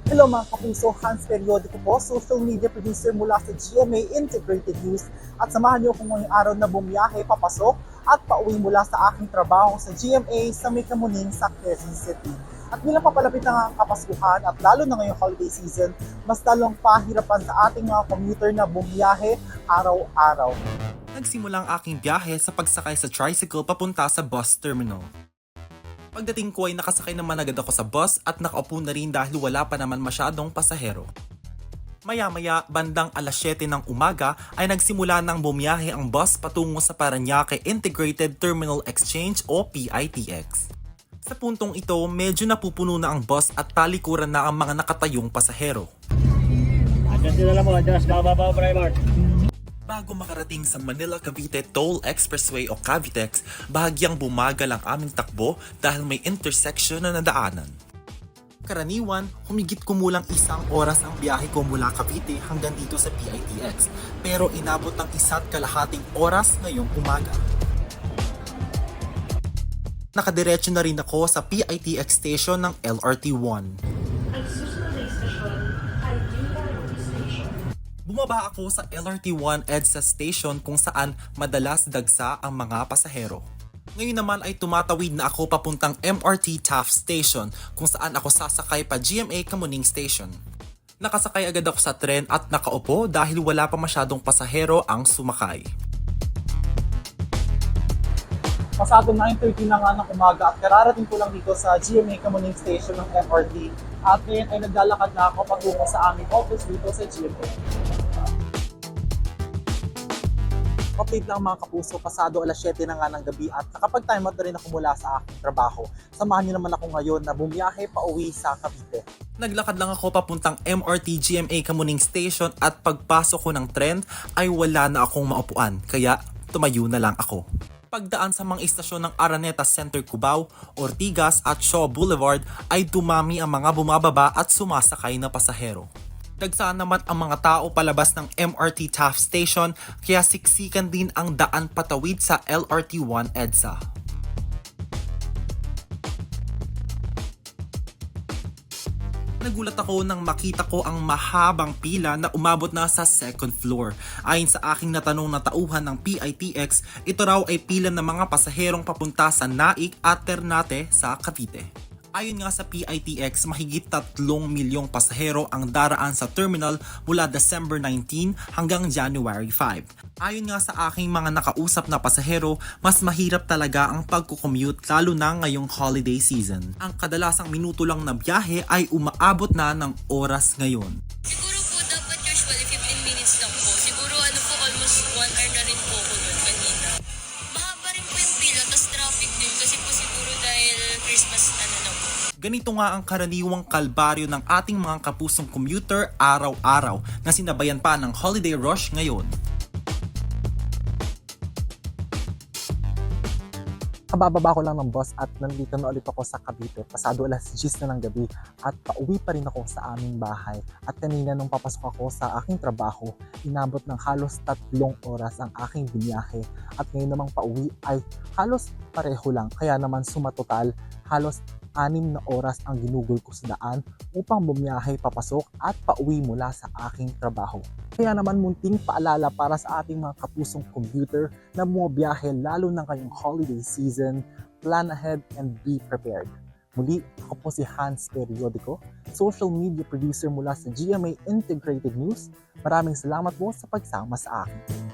Hello mga kapuso, Hans Periodico po, social media producer mula sa GMA Integrated News at samahan niyo kung ngayong araw na bumiyahe papasok at pauwi mula sa aking trabaho sa GMA sa May Kamuning sa Quezon City. At bilang papalapit na ang Kapaskuhan at lalo na ngayong holiday season, mas lalong pahirapan sa ating mga commuter na bumiyahe araw-araw. Nagsimula ang aking biyahe sa pagsakay sa tricycle papunta sa bus terminal. Pagdating ko ay nakasakay naman agad ako sa bus at nakaupo na rin dahil wala pa naman masyadong pasahero. Maya-maya, bandang alas 7 ng umaga ay nagsimula ng bumiyahe ang bus patungo sa Parañaque Integrated Terminal Exchange o PITX. Sa puntong ito, medyo napupuno na ang bus at talikuran na ang mga nakatayong pasahero. Adjust nyo na lang mo, adjust. Bababa, driver. Bago makarating sa Manila-Cavite Toll Expressway o Cavitex, bahagyang bumagal ang aming takbo dahil may intersection na nadaanan. Karaniwan, humigit kumulang isang oras ang biyahe ko mula Cavite hanggang dito sa PITX, pero inabot ng 1.5 oras ngayong umaga. Nakadiretso na rin ako sa PITX station ng LRT1. Bumaba ako sa LRT1 EDSA station kung saan madalas dagsa ang mga pasahero. Ngayon naman ay tumatawid na ako papuntang MRT Taft Station kung saan ako sasakay pa GMA Kamuning Station. Nakasakay agad ako sa tren at nakaupo dahil wala pa masyadong pasahero ang sumakay. Pasado 9:30 na nga ng umaga at kararating ko lang dito sa GMA Kamuning Station ng MRT at ngayon ay naglalakad na ako patungo sa aming office dito sa GMA. Update lang mga kapuso, pasado alas 7 na nga ng gabi at nakapag-time out na rin ako mula sa aking trabaho. Samahan niyo naman ako ngayon na bumiyahe pauwi sa Cavite. Naglakad lang ako papuntang MRT GMA Kamuning Station at pagpasok ko ng tren ay wala na akong maupuan kaya tumayo na lang ako. Pagdaan sa mga istasyon ng Araneta Center Cubao, Ortigas at Shaw Boulevard ay dumami ang mga bumababa at sumasakay na pasahero. Dagsaan naman ang mga tao palabas ng MRT Taft Station kaya siksikan din ang daan patawid sa LRT1 EDSA. Nagulat ako nang makita ko ang mahabang pila na umabot na sa second floor. Ayon sa aking natanong na tauhan ng PITX, ito raw ay pila ng mga pasaherong papunta sa Naik at Ternate sa Cavite. Ayon nga sa PITX, mahigit 3 milyong pasahero ang daraan sa terminal mula December 19 hanggang January 5. Ayon nga sa aking mga nakausap na pasahero, mas mahirap talaga ang pagkukommute lalo na ngayong holiday season. Ang kadalasang minuto lang na biyahe ay umaabot na ng oras ngayon. Siguro po dapat usually 15 minutes lang po. Siguro ano po almost 1 hour na rin po ako doon kanina. Mahaba rin po yung pila, tas traffic din kasi po siguro dahil Christmas ano na po. Ganito nga ang karaniwang kalbaryo ng ating mga kapusong commuter araw-araw na sinabayan pa ng holiday rush ngayon. Kabababa ko lang ng bus at nandito na ulit ako sa Cavite. Pasado alas 10 na ng gabi at pauwi pa rin ako sa aming bahay. At kanina nung papasok ako sa aking trabaho, inabot ng halos 3 oras ang aking biniyahe. At ngayon namang pauwi ay halos pareho lang. Kaya naman sumatotal, halos 6 na oras ang ginugol ko sa daan upang bumiyahe papasok at pauwi mula sa aking trabaho. Kaya naman munting paalala para sa ating mga kapusong commuter na bumabiyahe lalo na ngayong holiday season, plan ahead and be prepared. Muli, ako po si Hans Periodico, social media producer mula sa GMA Integrated News. Maraming salamat po sa pagsama sa akin.